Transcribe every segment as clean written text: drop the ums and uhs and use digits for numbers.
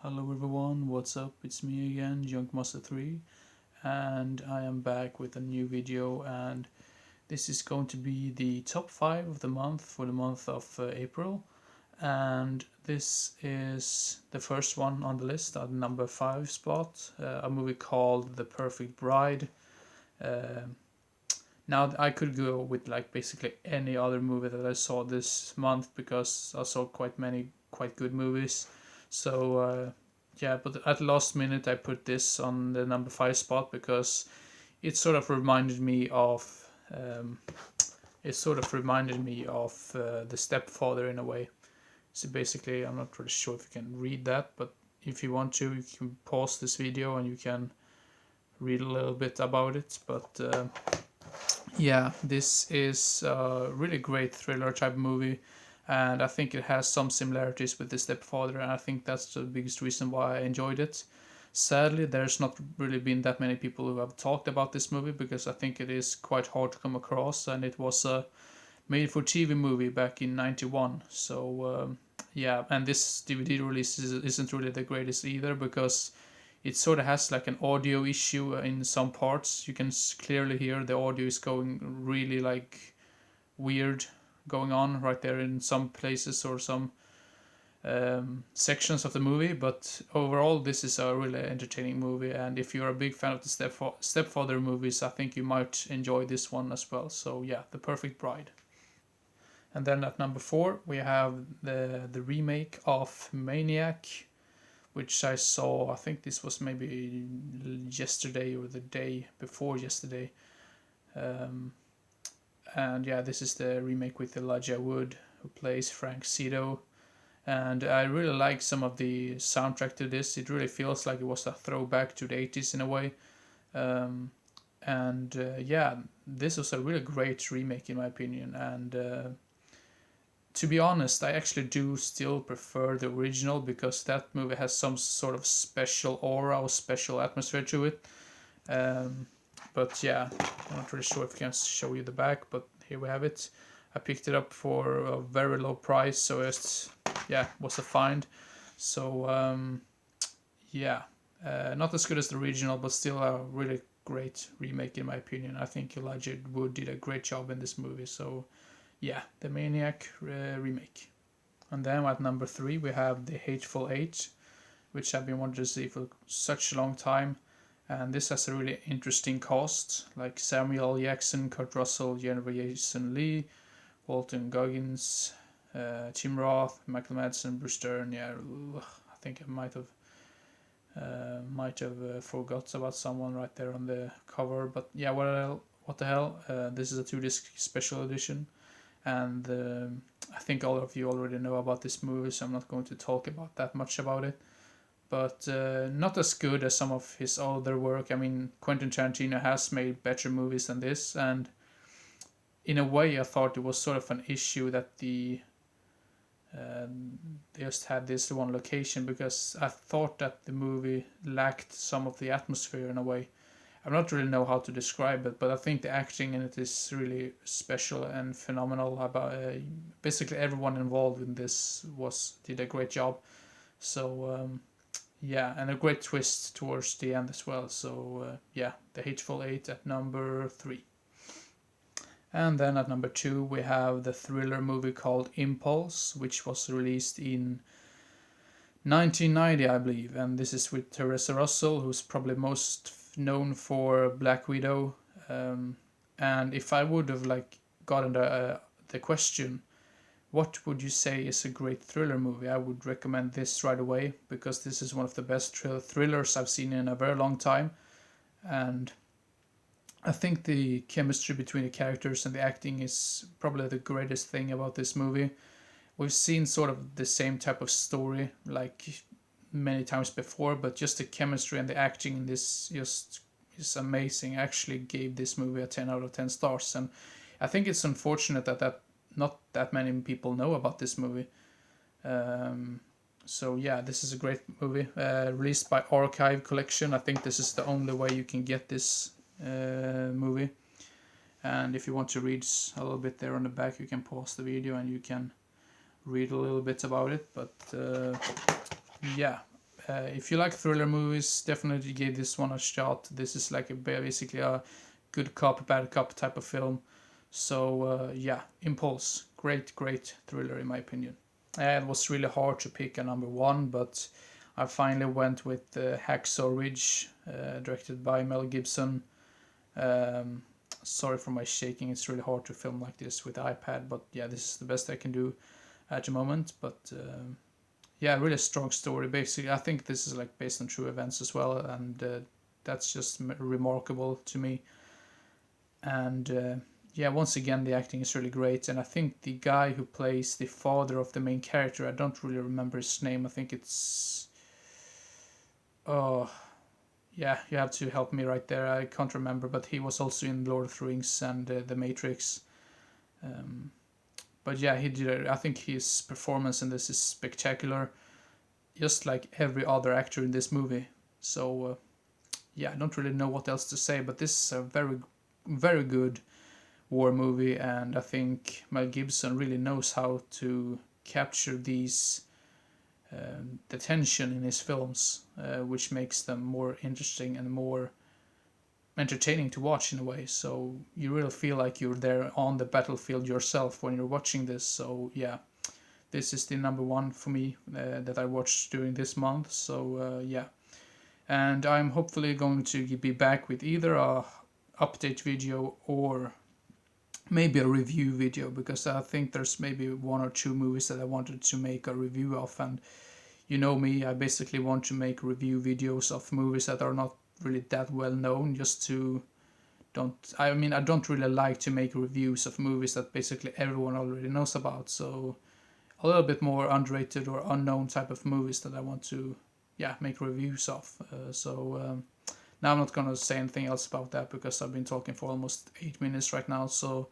Hello everyone, what's up? It's me again, Junkmaster3, and I am back with a new video, and this is going to be the top 5 of the month for the month of April, and this is the first one on the list at number 5 spot, a movie called The Perfect Bride. Uh, Now I could go with like basically any other movie that I saw this month because I saw quite many quite good movies. So yeah, but at last minute I put this on the number 5 spot because it sort of reminded me of um, The Stepfather in a way. So basically, I'm not really sure if you can read that, but if you want to, you can pause this video and you can read a little bit about it. But yeah, this is a really great thriller type movie, and I think it has some similarities with The Stepfather, and I think that's the biggest reason why I enjoyed it. Sadly, there's not really been that many people who have talked about this movie because I think it is quite hard to come across, and it was a made for TV movie back in '91. So yeah, and this DVD release isn't really the greatest either because it sort of has like an audio issue in some parts. You can clearly hear the audio is going really like weird going on right there in some places or some sections of the movie. But overall, this is a really entertaining movie, and if you're a big fan of the Stepfather movies, I think you might enjoy this one as well. So yeah, The Perfect Bride. And then at number 4 we have the remake of Maniac, which I saw. I think this was maybe yesterday or the day before yesterday. Um, and yeah, this is the remake with Elijah Wood, who plays Frank Zito. And I really like some of the soundtrack to this. It really feels like it was a throwback to the 80s in a way. Um, and yeah, this was a really great remake in my opinion. And to be honest, I actually do still prefer the original because that movie has some sort of special aura or special atmosphere to it. Um, but yeah, I'm not really sure if I can show you the back, but here we have it. I picked it up for a very low price, so it's was a find. So yeah, not as good as the original, but still a really great remake in my opinion. I think Elijah Wood did a great job in this movie. So yeah, the Maniac remake. And then at number 3 we have The Hateful Eight, which I've been wanting to see for such a long time. And this has a really interesting cast, like Samuel L. Jackson, Kurt Russell, Jennifer Jason Lee, Walton Goggins, Tim Roth, Michael Madsen, Bruce Dern. Yeah, I think I might have forgot about someone right there on the cover. But yeah, what the hell? This is a 2-disc special edition, and I think all of you already know about this movie, so I'm not going to talk about that much about it. But not as good as some of his other work. I mean, Quentin Tarantino has made better movies than this, and in a way, I thought it was sort of an issue that they just had this one location because I thought that the movie lacked some of the atmosphere in a way. I don't really know how to describe it, but I think the acting in it is really special and phenomenal. About basically everyone involved in this was did a great job. So yeah, and a great twist towards the end as well. So yeah, The Hateful Eight at number 3. And then at number 2 we have the thriller movie called Impulse, which was released in 1990, I believe, and this is with Teresa Russell, who's probably most known for Black Widow. And if I would have like gotten the question, what would you say is a great thriller movie? I would recommend this right away because this is one of the best thrillers I've seen in a very long time, and I think the chemistry between the characters and the acting is probably the greatest thing about this movie. We've seen sort of the same type of story like many times before, but just the chemistry and the acting in this just is amazing. I actually gave this movie a 10 out of 10 stars, and I think it's unfortunate that not that many people know about this movie. Um, so yeah, this is a great movie released by Archive Collection. I think this is the only way you can get this movie. And if you want to read a little bit there on the back, you can pause the video and you can read a little bit about it. But yeah, If you like thriller movies, definitely give this one a shot. This is like basically a good cop, bad cop type of film. So yeah, Impulse, great thriller in my opinion. It was really hard to pick a number one, but I finally went with Hacksaw Ridge, directed by Mel Gibson. Um, Sorry for my shaking. It's really hard to film like this with the iPad, but yeah, this is the best I can do at the moment. But yeah, really strong story. Basically, I think this is like based on true events as well, and that's just remarkable to me. And yeah, once again, the acting is really great, and I think the guy who plays the father of the main character, I don't really remember his name. I think it's oh yeah, you have to help me right there. I can't remember, but he was also in Lord of the Rings and The Matrix. Um, but yeah, he did. I think his performance in this is spectacular, just like every other actor in this movie. So yeah, I don't really know what else to say, but this is a very good war movie, and I think Mel Gibson really knows how to capture these the tension in his films, which makes them more interesting and more entertaining to watch in a way. So you really feel like you're there on the battlefield yourself when you're watching this. So yeah, this is the number one for me that I watched during this month. So yeah, and I'm hopefully going to be back with either a update video or maybe a review video, because I think there's maybe one or two movies that I wanted to make a review of, and you know me, I basically want to make review videos of movies that are not really that well known, just to I don't really like to make reviews of movies that basically everyone already knows about. So a little bit more underrated or unknown type of movies that I want to yeah make reviews of. Now I'm not gonna say anything else about that because I've been talking for almost 8 minutes right now. So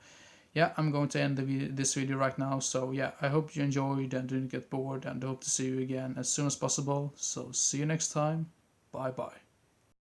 yeah, I'm going to end this video right now. So yeah, I hope you enjoyed and didn't get bored, and hope to see you again as soon as possible. So see you next time. Bye bye.